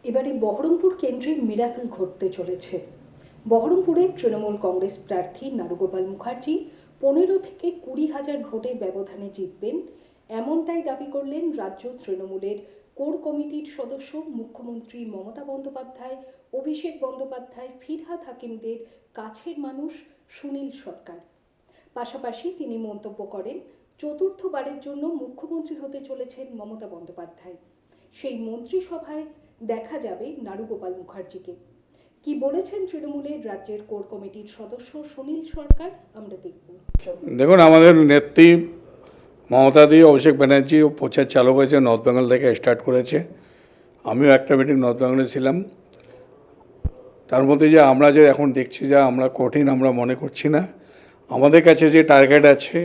এবারে বহরমপুর কেন্দ্রে মিরাকল ঘটতে চলেছে। বহরমপুরে তৃণমূল কংগ্রেস প্রার্থী নারুগোপাল মুখার্জি 15 থেকে 20,000 ভোটের ব্যবধানে জিতবেন, এমনটাই দাবি করলেন রাজ্য তৃণমূলের কোর কমিটির সদস্য মুখ্যমন্ত্রী মমতা বন্দ্যোপাধ্যায়, অভিষেক বন্দ্যোপাধ্যায়, ফিরহাদ হাকিমদের কাছের মানুষ সুনীল সরকার। পাশাপাশি তিনি মন্তব্য করেন, চতুর্থবারের জন্য মুখ্যমন্ত্রী হতে চলেছেন মমতা বন্দ্যোপাধ্যায়। সেই মন্ত্রিসভায় দেখা যাবে নারুগোপাল মুখার্জিকে। কি বলেছেন তৃণমূলের রাজ্যের কোর কমিটির সদস্য সুনীল সরকার, আমরা দেখব। দেখুন, আমাদের নেত্রী মমতা দি, অভিষেক ব্যানার্জি প্রচার চালু হয়েছে, নর্থ বেঙ্গল থেকে স্টার্ট করেছে। আমিও একটা মিটিং নর্থ বেঙ্গলে ছিলাম। তার মধ্যে যে আমরা যে এখন দেখছি যা আমরা কঠিন আমরা মনে করছি না। আমাদের কাছে যে টার্গেট আছে,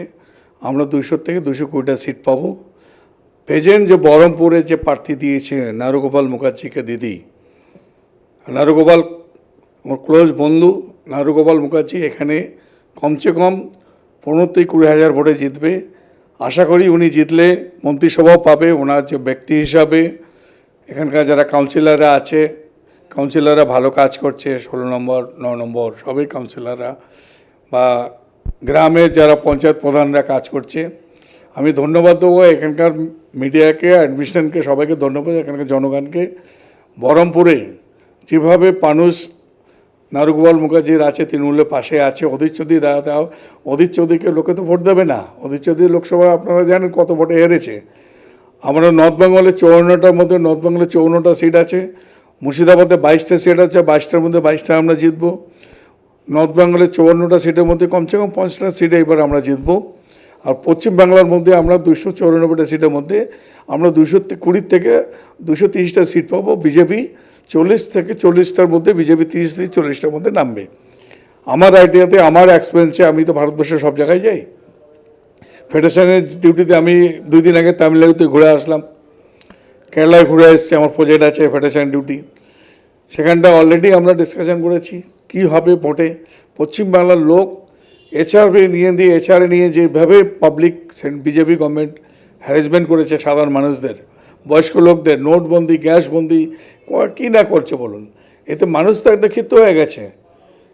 আমরা 200 থেকে 220টা সিট পাবো। প্রেজেন্ট যে বহরমপুরে যে প্রার্থী দিয়েছে নারুগোপাল মুখার্জিকে দিদি, নারুগোপাল আমার ক্লোজ বন্ধু। নারুগোপাল মুখার্জি এখানে কমসে কম 15 থেকে 20,000 ভোটে জিতবে। আশা করি উনি জিতলে মন্ত্রিসভাও পাবে। ওনার যে ব্যক্তি হিসাবে এখানকার যারা কাউন্সিলররা আছে, কাউন্সিলররা ভালো কাজ করছে, 16 নম্বর 9 নম্বর সবই কাউন্সিলররা, বা গ্রামের যারা পঞ্চায়েত প্রধানরা কাজ করছে। আমি ধন্যবাদ দেবো এখানকার মিডিয়াকে, অ্যাডমিশনকে, সবাইকে ধন্যবাদ, এখানকার জনগণকে। বহরমপুরে যেভাবে মানুষ নারুগোপাল মুখার্জির আছে, তৃণমূলের পাশে আছে, অধীর চৌধুরী দাও, অধীর চৌধুরীকে লোকে তো ভোট দেবে না। অধীর চৌধুরী লোকসভা আপনারা জানেন কত ভোটে হেরেছে। আমরা নর্থ বেঙ্গলে 54টার মধ্যে নর্থ বেঙ্গলে 54টা সিট আছে, মুর্শিদাবাদে 22টা সিট আছে, 22টার মধ্যে 22টা আমরা জিতবো। নর্থ বেঙ্গলে 54টা সিটের মধ্যে কমসে কম 5টা সিটে এবার আমরা জিতবো। আর পশ্চিম বাংলার মধ্যে আমরা 294টা সিটের মধ্যে আমরা 220 থেকে 230টা সিট পাবো। বিজেপি 40 থেকে 40টার মধ্যে, বিজেপি 30 থেকে 40টার মধ্যে নামবে। আমার আইডিয়াতে, আমার এক্সপিরিয়েন্সে, আমি তো ভারতবর্ষের সব জায়গায় যাই। ফেডারেশনের ডিউটিতে আমি 2 দিন আগে তামিলনাড়ুতে ঘুরে আসলাম, কেরালায় ঘুরে এসেছি, আমার প্রজেক্ট আছে ফেডারেশন ডিউটি। সেখানটা অলরেডি আমরা ডিসকাশন করেছি কী হবে ভোটে। পশ্চিমবাংলার লোক এচআরএ নিয়ে যেভাবে পাবলিক বিজেপি গভর্নমেন্ট হ্যারাসমেন্ট করেছে সাধারণ মানুষদের, বয়স্ক লোকদের, নোটবন্দি, গ্যাসবন্দি, কী না করছে বলুন। এতে মানুষ তো একটা ক্ষিপ্ত হয়ে গেছে।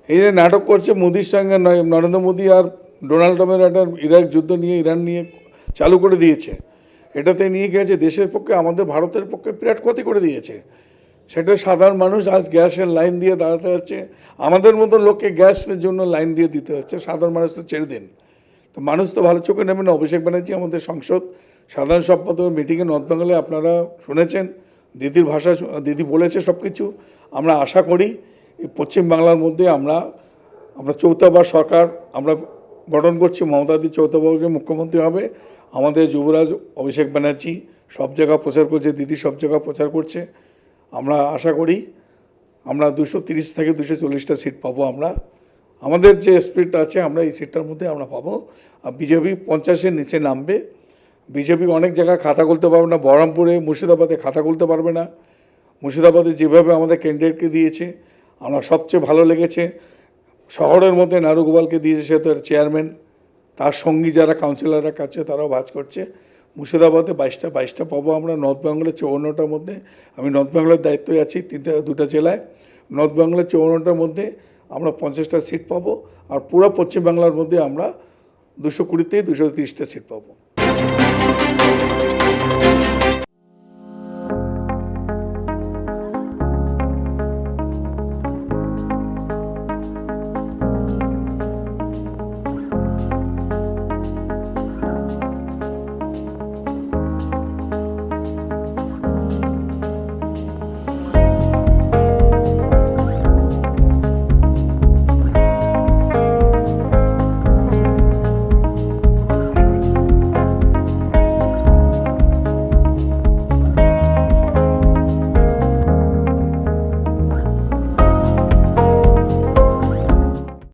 এই যে নাটক করছে মোদির সঙ্গে, নরেন্দ্র মোদী আর ডোনাল্ড ট্রাম্পের একটা ইরাক যুদ্ধ নিয়ে, ইরান নিয়ে চালু করে দিয়েছে। এটাতে নিয়ে গেছে দেশের পক্ষে, আমাদের ভারতের পক্ষে বিরাট ক্ষতি করে দিয়েছে। সেটা সাধারণ মানুষ আজ গ্যাসের লাইন দিয়ে দাঁড়াতে হচ্ছে। আমাদের মতো লোককে গ্যাসের জন্য লাইন দিয়ে দিতে হচ্ছে। সাধারণ মানুষ তো ছেড়ে দেন, তো মানুষ তো ভালো চোখে নেবেন না। অভিষেক ব্যানার্জি আমাদের সংসদ সাধারণ সম্পাদক মিটিংয়ে নর্থ বেঙ্গলে আপনারা শুনেছেন, দিদির ভাষা দিদি বলেছে সব কিছু। আমরা আশা করি এই পশ্চিমবাংলার মধ্যে আমরা চৌথাবার সরকার আমরা গঠন করছি। মমতাদি চৌথাবার মুখ্যমন্ত্রী হবে। আমাদের যুবরাজ অভিষেক ব্যানার্জি সব জায়গায় প্রচার করছে, দিদি সব জায়গায় প্রচার করছে। আমরা আশা করি আমরা 230 থেকে 240টা সিট পাবো। আমাদের যে স্পিরিট আছে, আমরা এই সিটটার মধ্যে আমরা পাবো। আর বিজেপি 50-এর নিচে নামবে। বিজেপি অনেক জায়গায় খাতা খুলতে পারবে না। বহরমপুরে, মুর্শিদাবাদে খাতা খুলতে পারবে না। মুর্শিদাবাদে যেভাবে আমাদের ক্যান্ডিডেটকে দিয়েছে, আমরা সবচেয়ে ভালো লেগেছে শহরের মধ্যে নারুগোপালকে দিয়েছে, সে তো চেয়ারম্যান, তার সঙ্গী যারা কাউন্সিলররা কাছে তারাও কাজ করছে। মুর্শিদাবাদে 22টা পাবো আমরা। নর্থ বেঙ্গলে 54টার মধ্যে, আমি নর্থ বেঙ্গলের দায়িত্বে আছি 2টা জেলায়। নর্থ বেঙ্গলের 54টার মধ্যে আমরা 50টা সিট পাবো। আর পুরো পশ্চিমবাংলার মধ্যে আমরা 220 থেকে 230টা সিট পাবো।